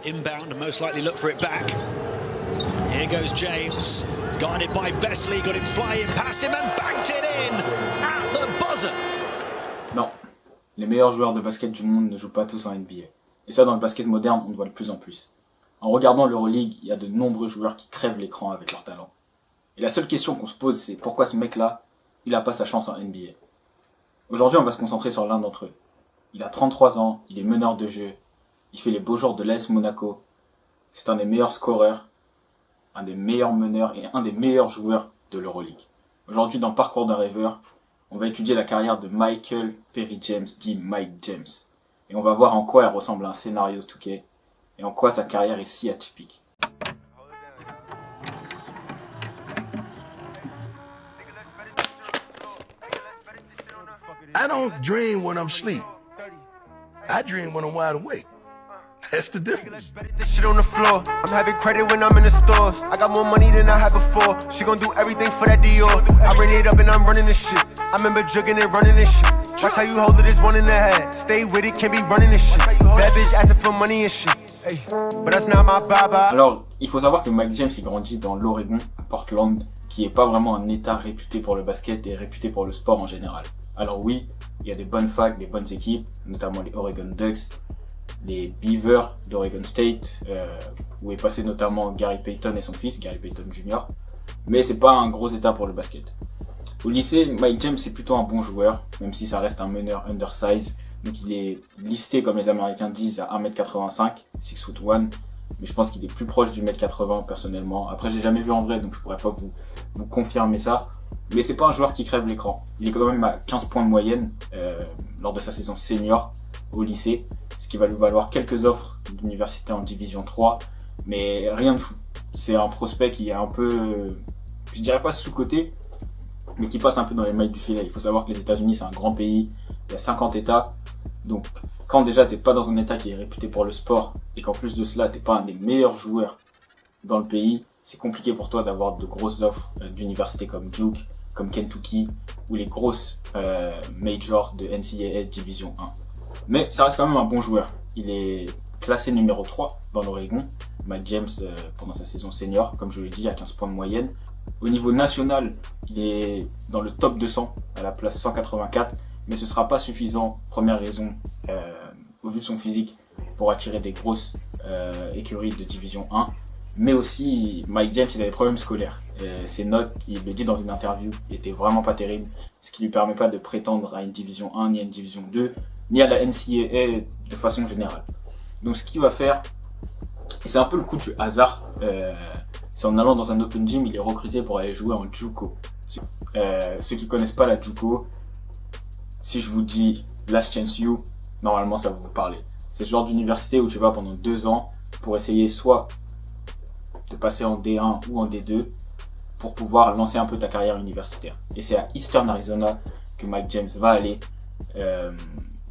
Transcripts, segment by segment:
Inbound and most likely look for it back. Here goes James, guided by Vesely, got him flying past him and banked it in at the buzzer. Non, les meilleurs joueurs de basket du monde ne jouent pas tous en NBA. Et ça, dans le basket moderne, on le voit de plus en plus. En regardant l'Euroleague, il y a de nombreux joueurs qui crèvent l'écran avec leur talent. Et la seule question qu'on se pose, c'est pourquoi ce mec-là, il n'a pas sa chance en NBA. Aujourd'hui, on va se concentrer sur l'un d'entre eux. Il a 33 ans, il est meneur de jeu, il fait les beaux jours de l'AS Monaco. C'est un des meilleurs scoreurs, un des meilleurs meneurs et un des meilleurs joueurs de l'Euroleague. Aujourd'hui, dans Parcours d'un rêveur, on va étudier la carrière de Michael Perry James, dit Mike James. Et on va voir en quoi elle ressemble à un scénario 2K et en quoi sa carrière est si atypique. I don't dream when I'm asleep. I dream when I'm wide awake. That's the difference. This shit on the floor. I'm having credit when I'm in the stores. I got more money than I had before. She gon' do everything for that Dior. I ran it up and I'm running this shit. I remember jugging and running this shit. Watch how you hold it, this one in the head. Stay with it, can't be running this shit. Bad bitch asking for money and shit. Hey, but that's not my baba. Alors, il faut savoir que Mike James il grandit dans l'Oregon, à Portland, qui est pas vraiment un état réputé pour le basket et réputé pour le sport en général. Alors oui, il y a des bonnes facs, des bonnes équipes, notamment les Oregon Ducks, les Beavers d'Oregon State, où est passé notamment Gary Payton et son fils, Gary Payton Jr. Mais c'est pas un gros état pour le basket. Au lycée, Mike James c'est plutôt un bon joueur, même si ça reste un meneur undersize. Donc il est listé, comme les Américains disent, à 1m85, 6'1", mais je pense qu'il est plus proche du 1m80 personnellement. Après j'ai jamais vu en vrai, donc je pourrais pas vous confirmer ça. Mais c'est pas un joueur qui crève l'écran. Il est quand même à 15 points de moyenne lors de sa saison senior au lycée, ce qui va lui valoir quelques offres d'université en division 3, mais rien de fou. C'est un prospect qui est un peu, je dirais pas sous-coté, mais qui passe un peu dans les mailles du filet. Il faut savoir que les États-Unis c'est un grand pays, il y a 50 États, donc quand déjà t'es pas dans un État qui est réputé pour le sport, et qu'en plus de cela t'es pas un des meilleurs joueurs dans le pays, c'est compliqué pour toi d'avoir de grosses offres d'universités comme Duke, comme Kentucky, ou les grosses majors de NCAA Division 1. Mais ça reste quand même un bon joueur. Il est classé numéro 3 dans l'Oregon. Mike James, pendant sa saison senior, comme je l'ai dit, à 15 points de moyenne. Au niveau national, il est dans le top 200, à la place 184. Mais ce ne sera pas suffisant, première raison, au vu de son physique, pour attirer des grosses écuries de Division 1. Mais aussi, Mike James il a des problèmes scolaires. Ses notes, il le dit dans une interview, n'étaient vraiment pas terribles, ce qui lui permet pas de prétendre à une Division 1, ni à une Division 2, ni à la NCAA de façon générale. Donc ce qu'il va faire, et c'est un peu le coup du hasard, c'est en allant dans un open gym, il est recruté pour aller jouer en JUCO. Ceux qui connaissent pas la JUCO, si je vous dis Last Chance U, normalement ça va vous parler. C'est ce genre d'université où tu vas pendant 2 ans pour essayer soit de passer en D1 ou en D2 pour pouvoir lancer un peu ta carrière universitaire. Et c'est à Eastern Arizona que Mike James va aller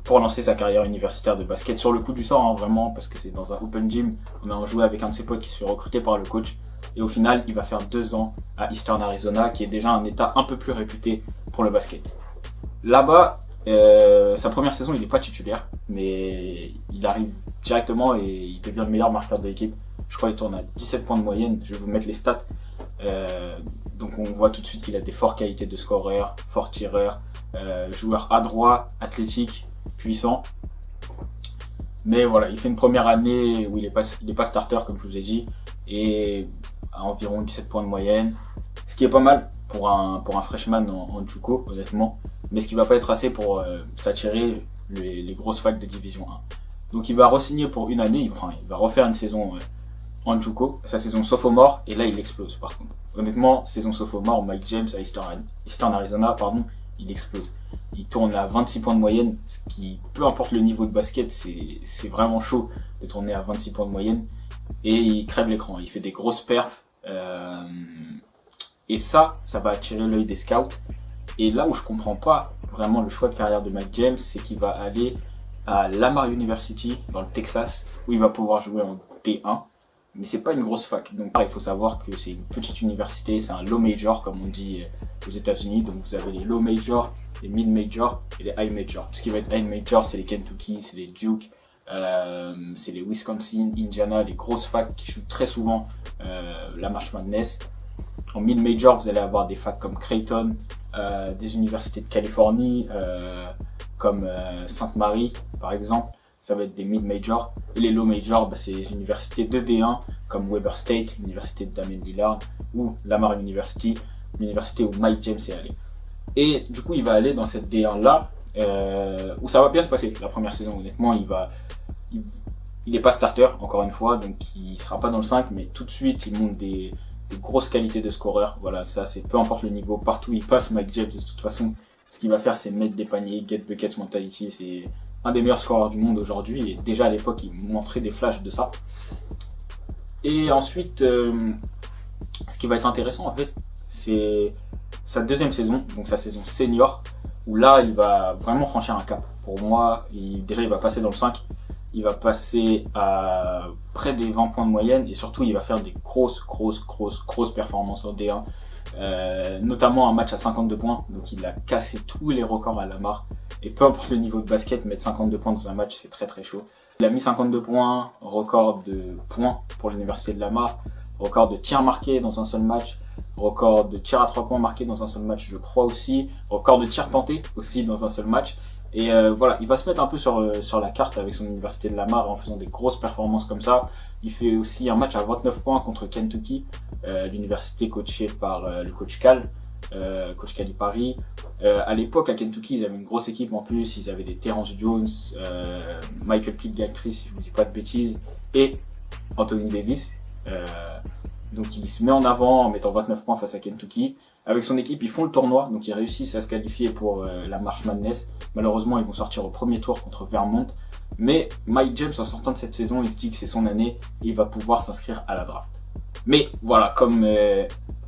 pour lancer sa carrière universitaire de basket. Sur le coup du sort, hein, vraiment, parce que c'est dans un open gym. On a joué avec un de ses potes qui se fait recruter par le coach. Et au final, il va faire 2 ans à Eastern Arizona, qui est déjà un état un peu plus réputé pour le basket. Là-bas, sa première saison, il n'est pas titulaire, mais il arrive directement et il devient le meilleur marqueur de l'équipe. Je crois qu'il tourne à 17 points de moyenne. Je vais vous mettre les stats. Donc on voit tout de suite qu'il a des fortes qualités de scoreur, fort tireur, joueur adroit, athlétique, puissant. Mais voilà, il fait une première année où il est pas starter comme je vous ai dit, et à environ 17 points de moyenne, ce qui est pas mal pour un freshman en JUCO honnêtement, mais ce qui va pas être assez pour s'attirer les grosses facs de Division 1. Donc il va re-signer pour une année, il va refaire une saison en JUCO, sa saison sophomore, et là il explose par contre. Honnêtement, saison sophomore, Mike James à Eastern Arizona, il explose. Il tourne à 26 points de moyenne, ce qui, peu importe le niveau de basket, c'est vraiment chaud de tourner à 26 points de moyenne. Et il crève l'écran, il fait des grosses perfs. Et ça va attirer l'œil des scouts. Et là où je comprends pas vraiment le choix de carrière de Mike James, c'est qu'il va aller à Lamar University, dans le Texas, où il va pouvoir jouer en D1. Mais c'est pas une grosse fac. Donc il faut savoir que c'est une petite université, c'est un low major comme on dit aux États-Unis. Donc vous avez les low major, les mid major et les high major. Tout ce qui va être high major, c'est les Kentucky, c'est les Duke, C'est les Wisconsin, Indiana, les grosses facs qui jouent très souvent la March Madness. En mid-major, vous allez avoir des facs comme Creighton, des universités de Californie, comme Sainte Marie, par exemple. Ça va être des mid-majors. Et les low-majors, c'est les universités de D1, comme Weber State, l'université de Damian Lillard, ou Lamar University, l'université où Mike James est allé. Et du coup, il va aller dans cette D1-là, où ça va bien se passer. La première saison, honnêtement, il n'est pas starter, encore une fois, donc il ne sera pas dans le 5, mais tout de suite, il montre des grosses qualités de scoreur. Voilà, ça, c'est peu importe le niveau, partout où il passe, Mike James, de toute façon, ce qu'il va faire, c'est mettre des paniers, get buckets mentality. C'est un des meilleurs scoreurs du monde aujourd'hui, et déjà à l'époque, il montrait des flashs de ça. Et ensuite, ce qui va être intéressant, en fait, c'est sa deuxième saison, donc sa saison senior, où là, il va vraiment franchir un cap. Pour moi, déjà, il va passer dans le 5. Il va passer à près des 20 points de moyenne et surtout il va faire des grosses performances en D1, notamment un match à 52 points, donc il a cassé tous les records à Lamar, et peu importe le niveau de basket, mettre 52 points dans un match c'est très chaud. Il a mis 52 points, record de points pour l'université de Lamar, record de tirs marqués dans un seul match, record de tirs à 3 points marqués dans un seul match je crois aussi, record de tirs tentés aussi dans un seul match. Et voilà, il va se mettre un peu sur la carte avec son université de Lamar en faisant des grosses performances comme ça. Il fait aussi un match à 29 points contre Kentucky, l'université coachée par le coach Cal, coach Calipari. À l'époque, à Kentucky, ils avaient une grosse équipe en plus. Ils avaient des Terrence Jones, Michael Kidd-Gilchrist, si je ne vous dis pas de bêtises, et Anthony Davis. Donc il se met en avant en mettant 29 points face à Kentucky. Avec son équipe, ils font le tournoi, donc ils réussissent à se qualifier pour la March Madness. Malheureusement, ils vont sortir au premier tour contre Vermont. Mais Mike James, en sortant de cette saison, il se dit que c'est son année et il va pouvoir s'inscrire à la draft. Mais voilà, comme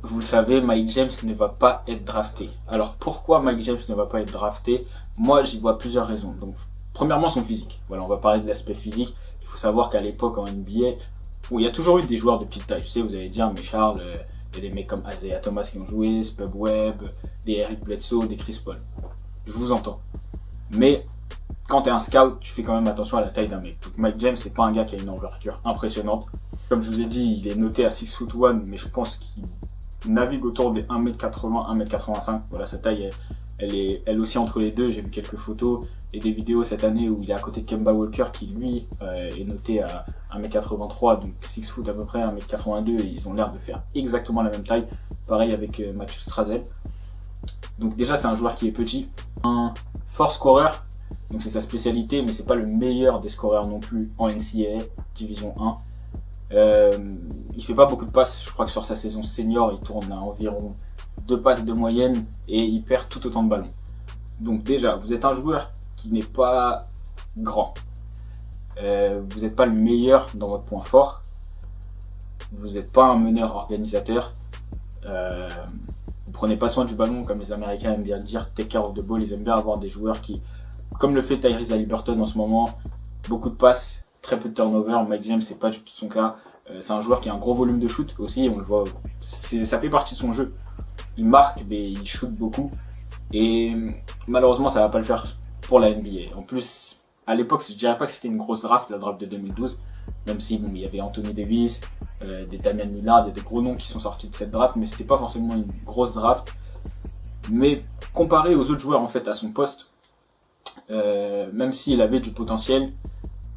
vous le savez, Mike James ne va pas être drafté. Alors pourquoi Mike James ne va pas être drafté? Moi, j'y vois plusieurs raisons. Donc, premièrement, son physique. Voilà, on va parler de l'aspect physique. Il faut savoir qu'à l'époque, en NBA, où il y a toujours eu des joueurs de petite taille. Tu sais, vous allez dire, mais Charles... il y a des mecs comme Isaiah Thomas qui ont joué, Spud Webb, des Eric Bledsoe, des Chris Paul. Je vous entends. Mais quand tu es un scout, tu fais quand même attention à la taille d'un mec. Donc Mike James, c'est pas un gars qui a une envergure impressionnante. Comme je vous ai dit, il est noté à 6'1", mais je pense qu'il navigue autour des 1m80, 1m85. Voilà, sa taille, elle est elle aussi entre les deux. J'ai vu quelques photos et des vidéos cette année où il est à côté de Kemba Walker qui lui est noté à 1m83, donc 6 foot à peu près, 1m82, et ils ont l'air de faire exactement la même taille. Pareil avec Matthew Strazel. Donc déjà c'est un joueur qui est petit, un fort scoreur, donc c'est sa spécialité, mais c'est pas le meilleur des scoreurs non plus en NCAA Division 1. Il fait pas beaucoup de passes, je crois que sur sa saison senior il tourne à environ 2 passes de moyenne et il perd tout autant de ballons. Donc déjà vous êtes un joueur qui n'est pas grand. Vous n'êtes pas le meilleur dans votre point fort. Vous n'êtes pas un meneur organisateur. Vous prenez pas soin du ballon, comme les Américains aiment bien le dire, take care of the ball. Ils aiment bien avoir des joueurs qui, comme le fait Tyrese Haliburton en ce moment, beaucoup de passes, très peu de turnover. Mike James, c'est pas du tout son cas. C'est un joueur qui a un gros volume de shoot aussi, on le voit. Ça fait partie de son jeu. Il marque, mais il shoot beaucoup. Et malheureusement, ça va pas le faire pour la NBA. En plus, à l'époque, je dirais pas que c'était une grosse draft, la draft de 2012, même si il y avait Anthony Davis, des Damian Lillard, il y a des gros noms qui sont sortis de cette draft, mais c'était pas forcément une grosse draft. Mais comparé aux autres joueurs en fait à son poste, même s'il avait du potentiel,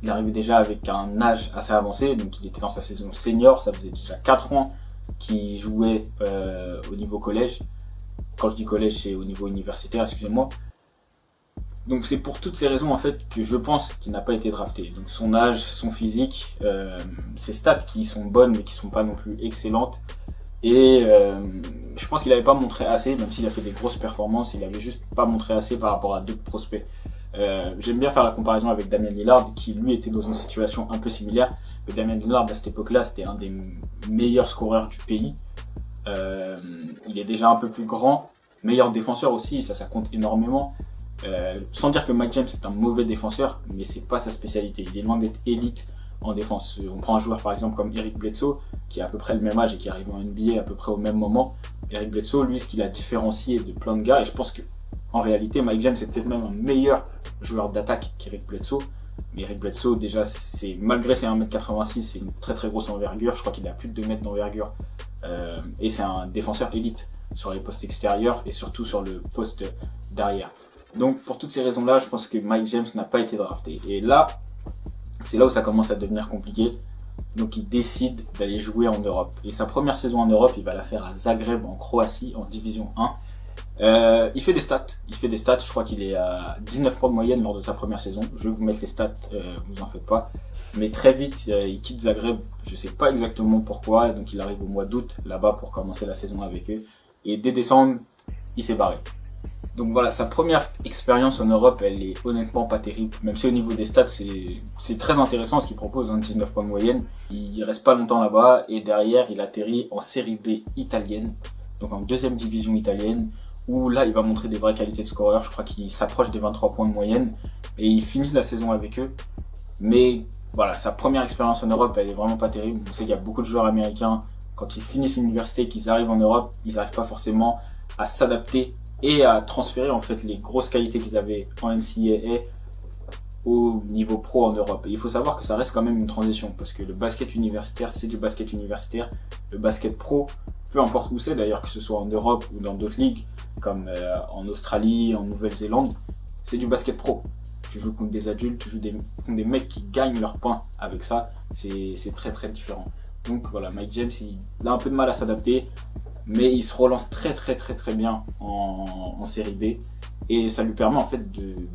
il arrivait déjà avec un âge assez avancé, donc il était dans sa saison senior, ça faisait déjà 4 ans qu'il jouait au niveau collège. Quand je dis collège, c'est au niveau universitaire, excusez-moi. Donc c'est pour toutes ces raisons en fait que je pense qu'il n'a pas été drafté. Donc son âge, son physique, ses stats qui sont bonnes mais qui sont pas non plus excellentes. Et je pense qu'il n'avait pas montré assez, même s'il a fait des grosses performances, il avait juste pas montré assez par rapport à d'autres prospects. J'aime bien faire la comparaison avec Damian Lillard qui lui était dans une situation un peu similaire. Mais Damian Lillard à cette époque-là c'était un des meilleurs scoreurs du pays. Il est déjà un peu plus grand, meilleur défenseur aussi, ça compte énormément. Sans dire que Mike James est un mauvais défenseur, mais c'est pas sa spécialité. Il est loin d'être élite en défense. On prend un joueur par exemple comme Eric Bledsoe, qui a à peu près le même âge et qui arrive en NBA à peu près au même moment. Eric Bledsoe, lui, ce qu'il a différencié de plein de gars, et je pense que en réalité Mike James est peut-être même un meilleur joueur d'attaque qu'Eric Bledsoe, Mais Eric Bledsoe, déjà, malgré ses 1m86, c'est une très très grosse envergure. Je crois qu'il a plus de 2 mètres d'envergure. Et c'est un défenseur élite sur les postes extérieurs et surtout sur le poste d'arrière. Donc pour toutes ces raisons-là, je pense que Mike James n'a pas été drafté. Et là, c'est là où ça commence à devenir compliqué. Donc il décide d'aller jouer en Europe. Et sa première saison en Europe, il va la faire à Zagreb en Croatie, en Division 1. Il fait des stats, je crois qu'il est à 19 points de moyenne lors de sa première saison. Je vais vous mettre les stats, vous en faites pas. Mais très vite, il quitte Zagreb, je sais pas exactement pourquoi, donc il arrive au mois d'août là-bas pour commencer la saison avec eux. Et dès décembre, il s'est barré. Donc voilà, sa première expérience en Europe, elle est honnêtement pas terrible. Même si au niveau des stats, c'est très intéressant ce qu'il propose, 19 points de moyenne. Il reste pas longtemps là-bas et derrière, il atterrit en série B italienne, donc en deuxième division italienne, où là, il va montrer des vraies qualités de scoreur. Je crois qu'il s'approche des 23 points de moyenne et il finit la saison avec eux. Mais voilà, sa première expérience en Europe, elle est vraiment pas terrible. On sait qu'il y a beaucoup de joueurs américains, quand ils finissent l'université et qu'ils arrivent en Europe, ils n'arrivent pas forcément à s'adapter et à transférer en fait les grosses qualités qu'ils avaient en NCAA au niveau pro en Europe. Et il faut savoir que ça reste quand même une transition, parce que le basket universitaire, c'est du basket universitaire. Le basket pro, peu importe où c'est d'ailleurs, que ce soit en Europe ou dans d'autres ligues, comme en Australie, en Nouvelle-Zélande, c'est du basket pro. Tu joues contre des adultes, tu joues contre des mecs qui gagnent leurs points avec ça, c'est très très différent. Donc voilà, Mike James, il a un peu de mal à s'adapter, mais il se relance très bien en série B et ça lui permet en fait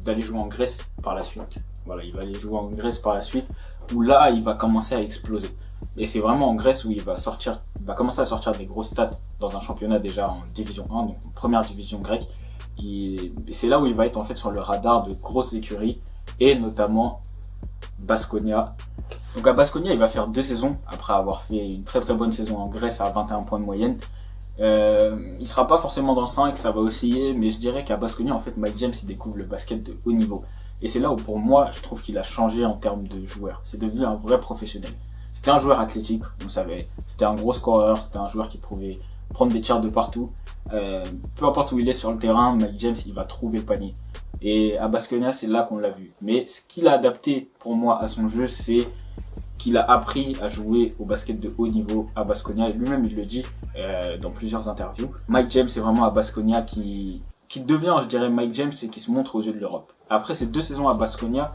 d'aller jouer en Grèce par la suite. Voilà, il va aller jouer en Grèce par la suite où là il va commencer à exploser. Et c'est vraiment en Grèce où il va commencer à sortir des grosses stats dans un championnat déjà en division 1, donc en première division grecque. Et c'est là où il va être en fait sur le radar de grosses écuries et notamment Baskonia. Donc à Baskonia, il va faire 2 saisons après avoir fait une très bonne saison en Grèce à 21 points de moyenne. Il sera pas forcément dans le 5, ça va osciller, mais je dirais qu'à Baskonia, en fait, Mike James, il découvre le basket de haut niveau. Et c'est là où, pour moi, je trouve qu'il a changé en termes de joueur. C'est devenu un vrai professionnel. C'était un joueur athlétique, on savait. C'était un gros scoreur, c'était un joueur qui pouvait prendre des tirs de partout. Peu importe où il est sur le terrain, Mike James, il va trouver le panier. Et à Baskonia, c'est là qu'on l'a vu. Mais ce qu'il a adapté, pour moi, à son jeu, c'est qu'il a appris à jouer au basket de haut niveau à Baskonia. Et lui-même, il le dit dans plusieurs interviews. Mike James, c'est vraiment à Baskonia qui devient, je dirais, Mike James et qui se montre aux yeux de l'Europe. Après ces 2 saisons à Baskonia,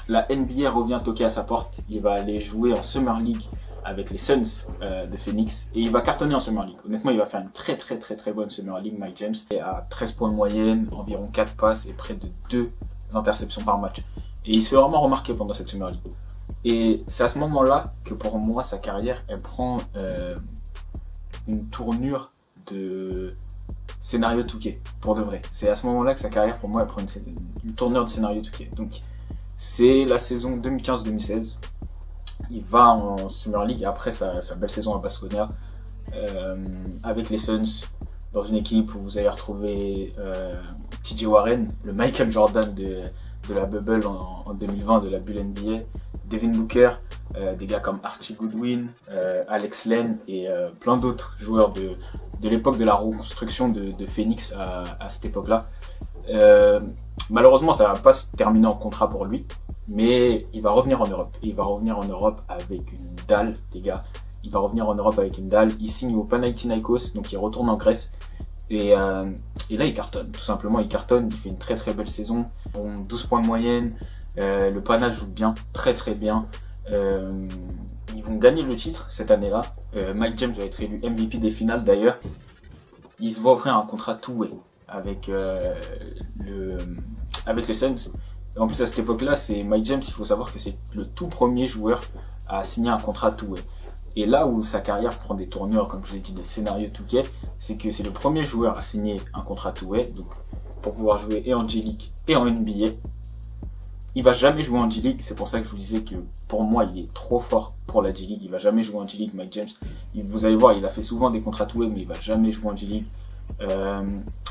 la NBA revient toquer à sa porte. Il va aller jouer en Summer League avec les Suns de Phoenix et il va cartonner en Summer League. Honnêtement, il va faire une très bonne Summer League, Mike James. Et à 13 points de moyenne, environ 4 passes et près de 2 interceptions par match. Et il se fait vraiment remarquer pendant cette Summer League. Et c'est à ce moment-là que pour moi, sa carrière, elle prend une tournure de scénario 2K, pour de vrai. C'est à ce moment-là que sa carrière, pour moi, elle prend une tournure de scénario 2K. Donc, c'est la saison 2015-2016. Il va en Summer League après sa belle saison à Baskonia avec les Suns, dans une équipe où vous allez retrouver TJ Warren, le Michael Jordan de la bubble en 2020, de la bulle NBA, Devin Booker, des gars comme Archie Goodwin, Alex Len et plein d'autres joueurs de l'époque de la reconstruction de Phoenix à cette époque-là. Malheureusement, ça ne va pas se terminer en contrat pour lui, mais il va revenir en Europe. Et il va revenir en Europe avec une dalle, les gars. Il va revenir en Europe avec une dalle. Il signe au Panathinaikos, donc il retourne en Grèce. Et là, il cartonne. Tout simplement, il cartonne. Il fait une très belle saison. 12 points de moyenne. Le Pana joue bien, très bien. Ils vont gagner le titre cette année-là. Mike James va être élu MVP des finales d'ailleurs. Il se va offrir un contrat two-way avec les Suns. En plus, à cette époque-là, c'est Mike James, il faut savoir que c'est le tout premier joueur à signer un contrat two-way. Et là où sa carrière prend des tournures, comme je vous l'ai dit, de scénario 2K, c'est que c'est le premier joueur à signer un contrat two-way, donc pour pouvoir jouer et en G-League et en NBA. Il va jamais jouer en G-League, c'est pour ça que je vous disais que pour moi il est trop fort pour la G-League. Il va jamais jouer en G-League, Mike James. Vous allez voir, il a fait souvent des contrats two-way, mais il va jamais jouer en G-League.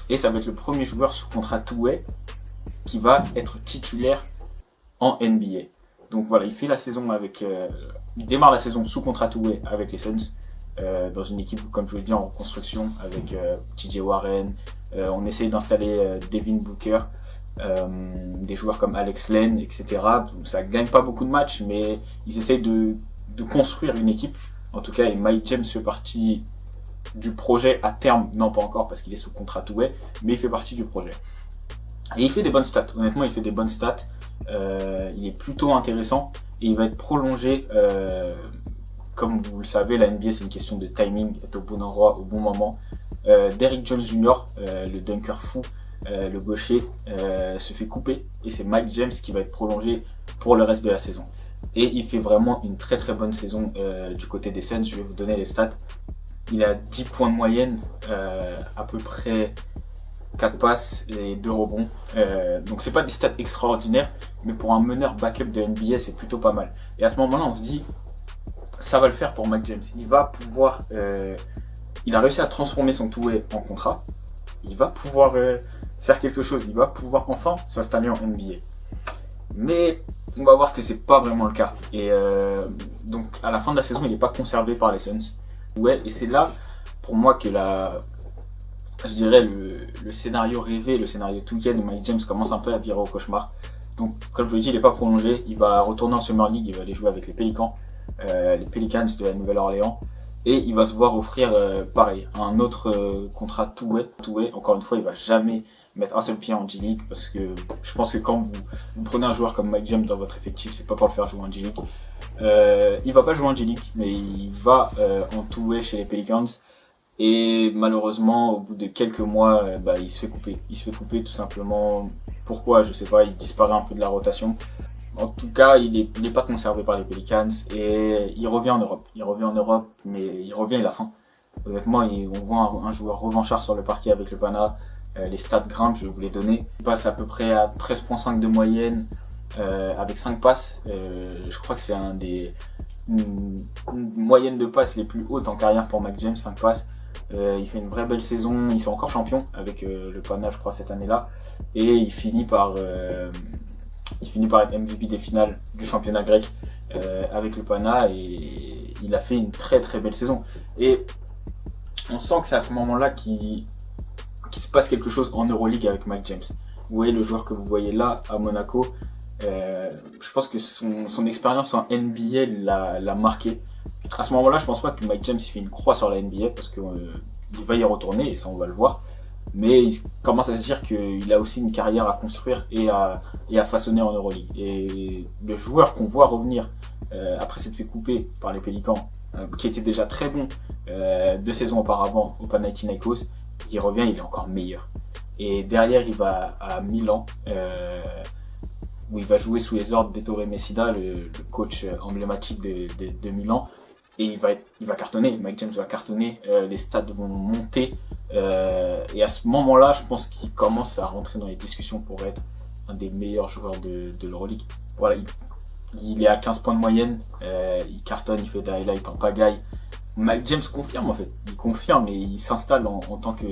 Et ça va être le premier joueur sous contrat two-way qui va être titulaire en NBA. Donc voilà, il fait la saison il démarre la saison sous contrat two-way avec les Suns, dans une équipe, comme je vous l'ai dit, en reconstruction avec TJ Warren. On essaye d'installer Devin Booker. des joueurs comme Alex Len, etc. Ça gagne pas beaucoup de matchs, mais ils essayent de construire une équipe. En tout cas, et Mike James fait partie du projet à terme, non pas encore parce qu'il est sous contrat two-way, mais il fait partie du projet. Et il fait des bonnes stats, honnêtement il fait des bonnes stats, il est plutôt intéressant et il va être prolongé, comme vous le savez, la NBA c'est une question de timing, être au bon endroit au bon moment. Derrick Jones Jr., le dunker fou, le gaucher, se fait couper et c'est Mike James qui va être prolongé pour le reste de la saison. Et il fait vraiment une très très bonne saison du côté des Suns. Je vais vous donner les stats. Il a 10 points de moyenne, à peu près 4 passes et 2 rebonds. Donc c'est pas des stats extraordinaires, mais pour un meneur backup de NBA, c'est plutôt pas mal. Et à ce moment-là, on se dit, ça va le faire pour Mike James. Il va pouvoir... il a réussi à transformer son two-way en contrat. Il va pouvoir faire quelque chose. Il va pouvoir enfin s'installer en NBA. Mais on va voir que c'est pas vraiment le cas. Et donc à la fin de la saison, il n'est pas conservé par les Suns. Ouais, et c'est là pour moi que je dirais le scénario rêvé, le scénario 2K de Mike James commence un peu à virer au cauchemar. Donc comme je vous l'ai dit, il n'est pas prolongé. Il va retourner en Summer League, il va aller jouer avec les Pelicans de la Nouvelle-Orléans. Et il va se voir offrir pareil, un autre contrat two-way. Encore une fois, il va jamais mettre un seul pied en G-League parce que je pense que quand vous prenez un joueur comme Mike James dans votre effectif, c'est pas pour le faire jouer en G-League. Il va pas jouer en G-League, mais il va en two-way chez les Pelicans. Et malheureusement, au bout de quelques mois, il se fait couper. Il se fait couper tout simplement. Pourquoi? Je sais pas, il disparaît un peu de la rotation. En tout cas, il est pas conservé par les Pelicans et il revient en Europe. Mais il revient, il a faim. Honnêtement, on voit un joueur revanchard sur le parquet avec le Pana. Les stats grimpent, je vais vous les donner. Il passe à peu près à 13.5 de moyenne avec 5 passes. Je crois que c'est une moyenne de passes les plus hautes en carrière pour Mike James, 5 passes. Il fait une vraie belle saison, il est encore champion avec le Pana, je crois, cette année-là. Et il finit par être MVP des finales du championnat grec avec le Pana et il a fait une très très belle saison. Et on sent que c'est à ce moment-là qu'il se passe quelque chose en Euroleague avec Mike James. Vous voyez le joueur que vous voyez là à Monaco, je pense que son expérience en NBA l'a marqué. À ce moment-là, je pense pas que Mike James il fait une croix sur la NBA parce qu'il va y retourner et ça on va le voir. Mais il commence à se dire qu'il a aussi une carrière à construire et à façonner en Euroleague. Et le joueur qu'on voit revenir après s'être fait couper par les Pélicans, qui était déjà très bon 2 saisons auparavant au Panathinaikos, il revient, il est encore meilleur. Et derrière, il va à Milan, où il va jouer sous les ordres d'Ettore Messina, le coach emblématique de Milan. Et il va cartonner, Mike James va cartonner, les stats vont monter. Et à ce moment-là, je pense qu'il commence à rentrer dans les discussions pour être un des meilleurs joueurs de l'Euroleague. Voilà, il est à 15 points de moyenne, il cartonne, il fait des highlights en pagaille. Mike James confirme en fait, il confirme et il s'installe en tant que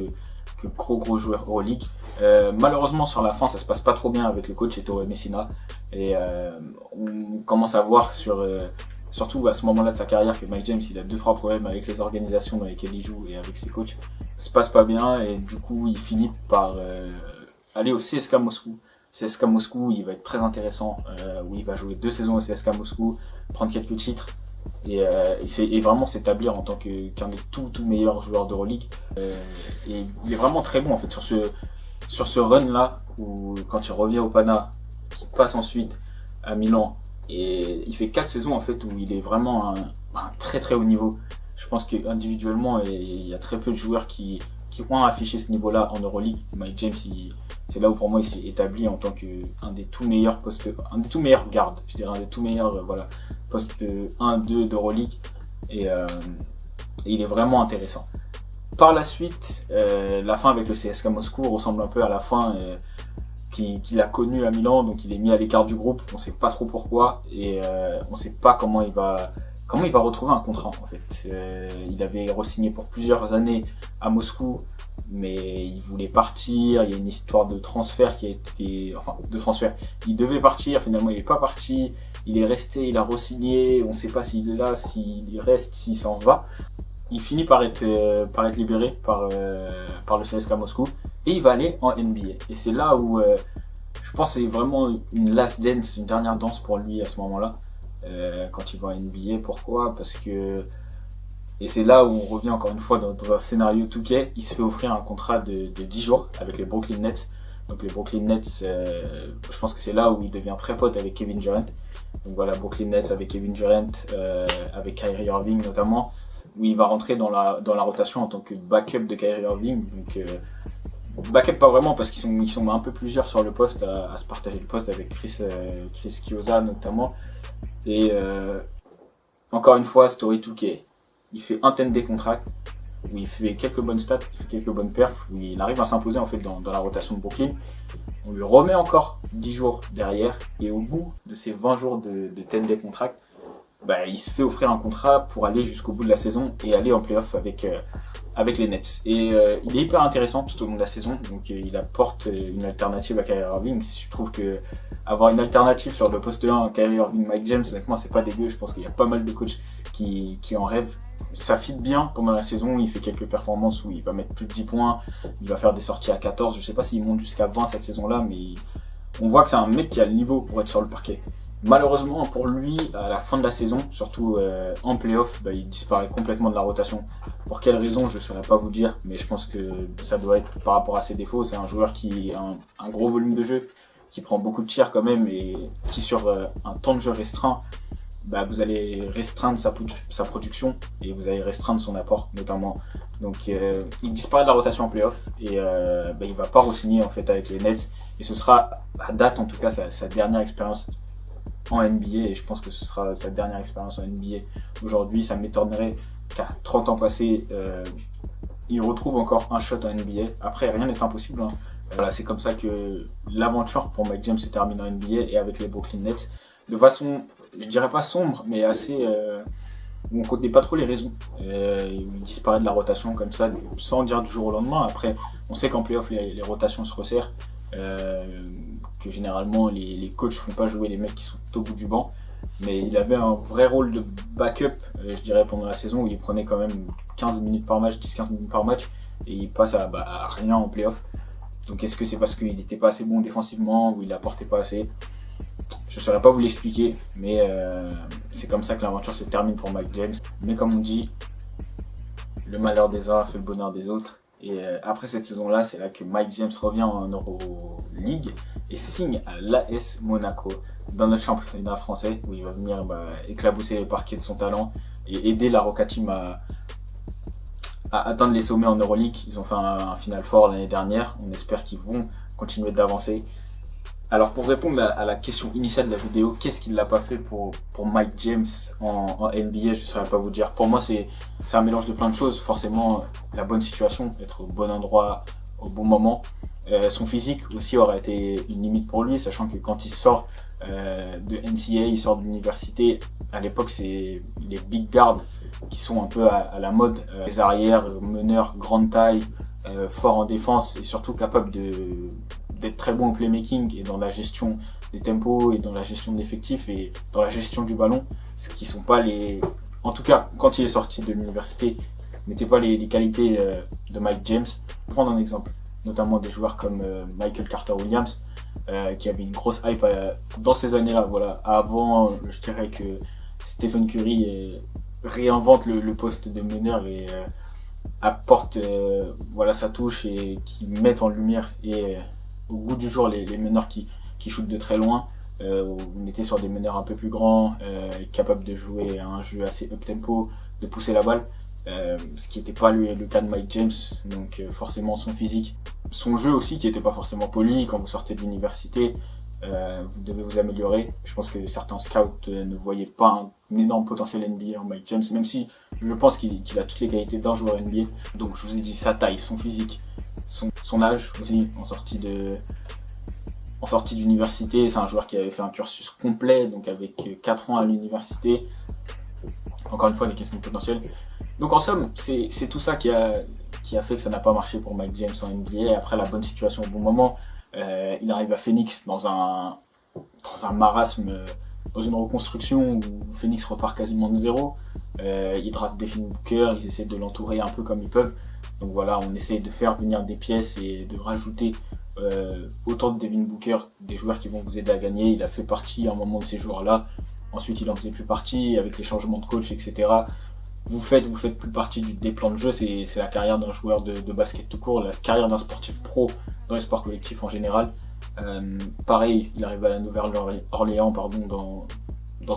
gros joueur Euroleague. Malheureusement sur la fin ça se passe pas trop bien avec le coach Ettore Messina et on commence à voir surtout à ce moment-là de sa carrière que Mike James il a 2-3 problèmes avec les organisations dans lesquelles il joue et avec ses coachs. Ça se passe pas bien et du coup il finit par aller au CSKA Moscou. CSKA Moscou, il va être très intéressant, où il va jouer 2 saisons au CSKA Moscou, prendre quelques titres et vraiment s'établir en tant qu'un des tout meilleurs joueurs d'Euroleague. Et il est vraiment très bon en fait sur ce run là où quand il revient au Pana, il passe ensuite à Milan et il fait 4 saisons en fait où il est vraiment un très très haut niveau. Je pense qu'individuellement il y a très peu de joueurs qui ont affiché ce niveau là en Euroleague. Mike James c'est là où pour moi il s'est établi en tant qu'un des tout meilleurs gardes, je dirais un des tout meilleurs postes 1-2 d'Euroleague et il est vraiment intéressant. Par la suite, la fin avec le CSKA Moscou ressemble un peu à la fin qu'il a connue à Milan, donc il est mis à l'écart du groupe, on sait pas trop pourquoi et on sait pas comment il va retrouver un contrat en fait. Il avait re-signé pour plusieurs années à Moscou, mais il voulait partir, il y a une histoire de transfert il devait partir, finalement il n'est pas parti, il est resté, il a re-signé, on ne sait pas s'il est là, s'il reste, s'il s'en va. Il finit par être libéré par le CSKA Moscou et il va aller en NBA. Et c'est là où Je pense que c'est vraiment une last dance, une dernière danse pour lui à ce moment-là, quand il va en NBA. Pourquoi? Parce que, et c'est là où on revient encore une fois dans un scénario 2K, il se fait offrir un contrat de 10 jours avec les Brooklyn Nets. Donc les Brooklyn Nets, je pense que c'est là où il devient très pote avec Kevin Durant. Donc voilà, Brooklyn Nets avec Kevin Durant, avec Kyrie Irving notamment, où il va rentrer dans la rotation en tant que backup de Kyrie Irving. Donc backup pas vraiment, parce qu'ils sont un peu plusieurs sur le poste à se partager le poste avec Chris Chiozza notamment. Et encore une fois, Story 2K, il fait un 10-day contract où il fait quelques bonnes stats, il fait quelques bonnes perfs, où il arrive à s'imposer en fait dans la rotation de Brooklyn. On lui remet encore 10 jours derrière, et au bout de ces 20 jours de 10-day contract, bah, il se fait offrir un contrat pour aller jusqu'au bout de la saison et aller en playoff avec les Nets. Et il est hyper intéressant tout au long de la saison, donc il apporte une alternative à Kyrie Irving. Je trouve que avoir une alternative sur le poste 1, Kyrie Irving, Mike James, honnêtement c'est pas dégueu. Je pense qu'il y a pas mal de coachs qui en rêvent. Ça fit bien pendant la saison, il fait quelques performances où il va mettre plus de 10 points, il va faire des sorties à 14, je sais pas s'il monte jusqu'à 20 cette saison-là, mais on voit que c'est un mec qui a le niveau pour être sur le parquet. Malheureusement pour lui, à la fin de la saison, surtout en playoff, bah, il disparaît complètement de la rotation. Pour quelles raisons, je ne saurais pas vous dire, mais je pense que ça doit être par rapport à ses défauts. C'est un joueur qui a un gros volume de jeu, qui prend beaucoup de tirs quand même, et qui sur un temps de jeu restreint, bah, vous allez restreindre sa production et vous allez restreindre son apport notamment. Donc il disparaît de la rotation en playoff et bah, il va pas re-signer en fait avec les Nets, et ce sera à date en tout cas sa dernière expérience en NBA, et je pense que ce sera sa dernière expérience en NBA aujourd'hui. Ça m'étonnerait qu'à 30 ans passés il retrouve encore un shot en NBA. Après rien n'est impossible, hein. Voilà, c'est comme ça que l'aventure pour Mike James se termine en NBA et avec les Brooklyn Nets de façon, je dirais pas sombre, mais assez où on connaît pas trop les raisons. Il disparaît de la rotation comme ça, sans dire du jour au lendemain. Après, on sait qu'en playoff, les rotations se resserrent, que généralement les coachs font pas jouer les mecs qui sont au bout du banc. Mais il avait un vrai rôle de backup, je dirais, pendant la saison, où il prenait quand même 15 minutes par match, 10-15 minutes par match, et il passe à rien en playoff. Donc est-ce que c'est parce qu'il n'était pas assez bon défensivement, ou il n'apportait pas assez? Je ne saurais pas vous l'expliquer, mais c'est comme ça que l'aventure se termine pour Mike James. Mais comme on dit, le malheur des uns fait le bonheur des autres. Et après cette saison-là, c'est là que Mike James revient en Euroleague et signe à l'AS Monaco dans notre championnat français, où il va venir éclabousser les parquets de son talent et aider la Roca Team à atteindre les sommets en Euroleague. Ils ont fait un Final Four l'année dernière, on espère qu'ils vont continuer d'avancer. Alors pour répondre à la question initiale de la vidéo, qu'est-ce qu'il n'a pas fait pour Mike James en NBA, je ne saurais pas vous dire. Pour moi c'est un mélange de plein de choses. Forcément la bonne situation, être au bon endroit au bon moment. Son physique aussi aurait été une limite pour lui, sachant que quand il sort de NCAA, il sort de l'université, à l'époque c'est les big guards qui sont un peu à la mode, les arrières, meneurs, grande taille, forts en défense et surtout capables d'être très bon au playmaking et dans la gestion des tempos et dans la gestion de l'effectif et dans la gestion du ballon, ce qui sont pas les... En tout cas, quand il est sorti de l'université, n'étaient pas les qualités de Mike James. Je vais prendre un exemple, notamment des joueurs comme Michael Carter-Williams, qui avait une grosse hype dans ces années-là. Voilà. Avant, je dirais que Stephen Curry réinvente le poste de meneur et apporte sa touche et qui met en lumière et au goût du jour les meneurs qui shootent de très loin. On était sur des meneurs un peu plus grands, capables de jouer à un jeu assez up-tempo, de pousser la balle, ce qui n'était pas le cas de Mike James. Donc forcément son physique, son jeu aussi qui n'était pas forcément poli. Quand vous sortez de l'université, vous devez vous améliorer. Je pense que certains scouts ne voyaient pas un énorme potentiel NBA en Mike James, même si je pense qu'il a toutes les qualités d'un joueur NBA. Donc je vous ai dit sa taille, son physique, son âge aussi, en sortie d'université. C'est un joueur qui avait fait un cursus complet, donc avec 4 ans à l'université. Encore une fois, des questions de potentiel. Donc en somme, c'est tout ça qui a fait que ça n'a pas marché pour Mike James en NBA. Après la bonne situation au bon moment, il arrive à Phoenix dans un marasme, dans une reconstruction où Phoenix repart quasiment de zéro. Ils draftent Devin Booker, ils essaient de l'entourer un peu comme ils peuvent. Donc voilà, on essaie de faire venir des pièces et de rajouter autour de Devin Booker, des joueurs qui vont vous aider à gagner. Il a fait partie à un moment de ces joueurs-là. Ensuite, il en faisait plus partie avec les changements de coach, etc. Vous faites plus partie des plans de jeu. C'est la carrière d'un joueur de basket tout court, la carrière d'un sportif pro dans les sports collectifs en général. Pareil, il arrive à la Nouvelle-Orléans,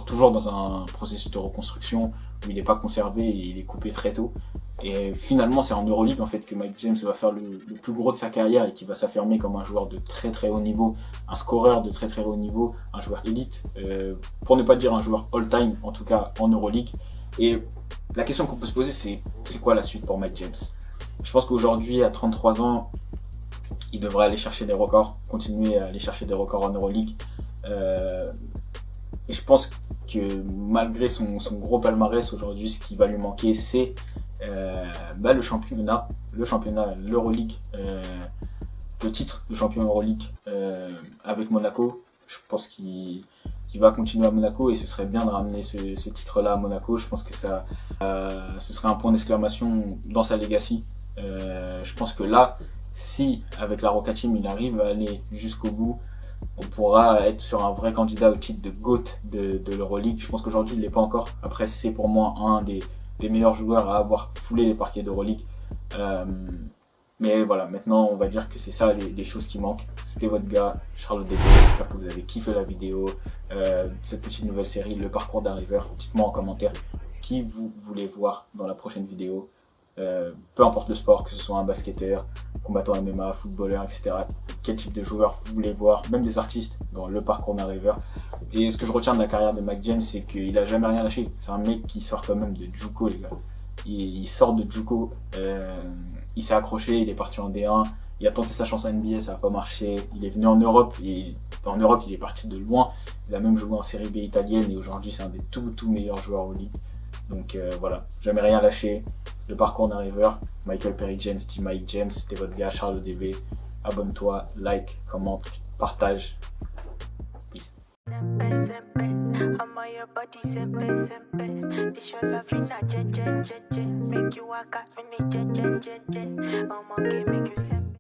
toujours dans un processus de reconstruction où il n'est pas conservé et il est coupé très tôt. Et finalement, c'est en Euroleague en fait que Mike James va faire le plus gros de sa carrière et qui va s'affirmer comme un joueur de très très haut niveau, un scoreur de très très haut niveau, un joueur élite, pour ne pas dire un joueur all-time, en tout cas en Euroleague. Et la question qu'on peut se poser, c'est quoi la suite pour Mike James? Je pense qu'aujourd'hui, à 33 ans, il devrait aller chercher des records, continuer à aller chercher des records en Euroleague. Et je pense que malgré son gros palmarès aujourd'hui, ce qui va lui manquer, c'est le championnat, l'Euroleague, le titre de champion Euroleague avec Monaco. Je pense qu'il va continuer à Monaco et ce serait bien de ramener ce titre-là à Monaco. Je pense que ce serait un point d'exclamation dans sa legacy. Je pense que là, si avec la Roca Team il arrive à aller jusqu'au bout, on pourra être sur un vrai candidat au titre de GOAT de l'Euroleague. Je pense qu'aujourd'hui il ne l'est pas encore. Après, c'est pour moi un des meilleurs joueurs à avoir foulé les parquets d'Euroleague. Mais voilà, maintenant on va dire que c'est ça les choses qui manquent. C'était votre gars, Charles Débé. J'espère que vous avez kiffé la vidéo, cette petite nouvelle série, le parcours d'un rêveur. Dites-moi en commentaire qui vous voulez voir dans la prochaine vidéo. Peu importe le sport, que ce soit un basketteur, combattant MMA, footballeur, etc. Quel type de joueur vous voulez voir, même des artistes, dans le parcours d'un rêveur. Et ce que je retiens de la carrière de Mike James, c'est qu'il a jamais rien lâché. C'est un mec qui sort quand même de JUCO, les gars. Il sort de JUCO, il s'est accroché, il est parti en D1, il a tenté sa chance en NBA, ça n'a pas marché. Il est venu en Europe, et en Europe il est parti de loin. Il a même joué en série B italienne et aujourd'hui c'est un des tout meilleurs joueurs au ligue. Donc voilà, jamais rien lâché. Le parcours d'un rêveur, Michael Perry James dit Mike James, c'était votre gars Charles DB. Abonne-toi, like, commente, partage. Peace.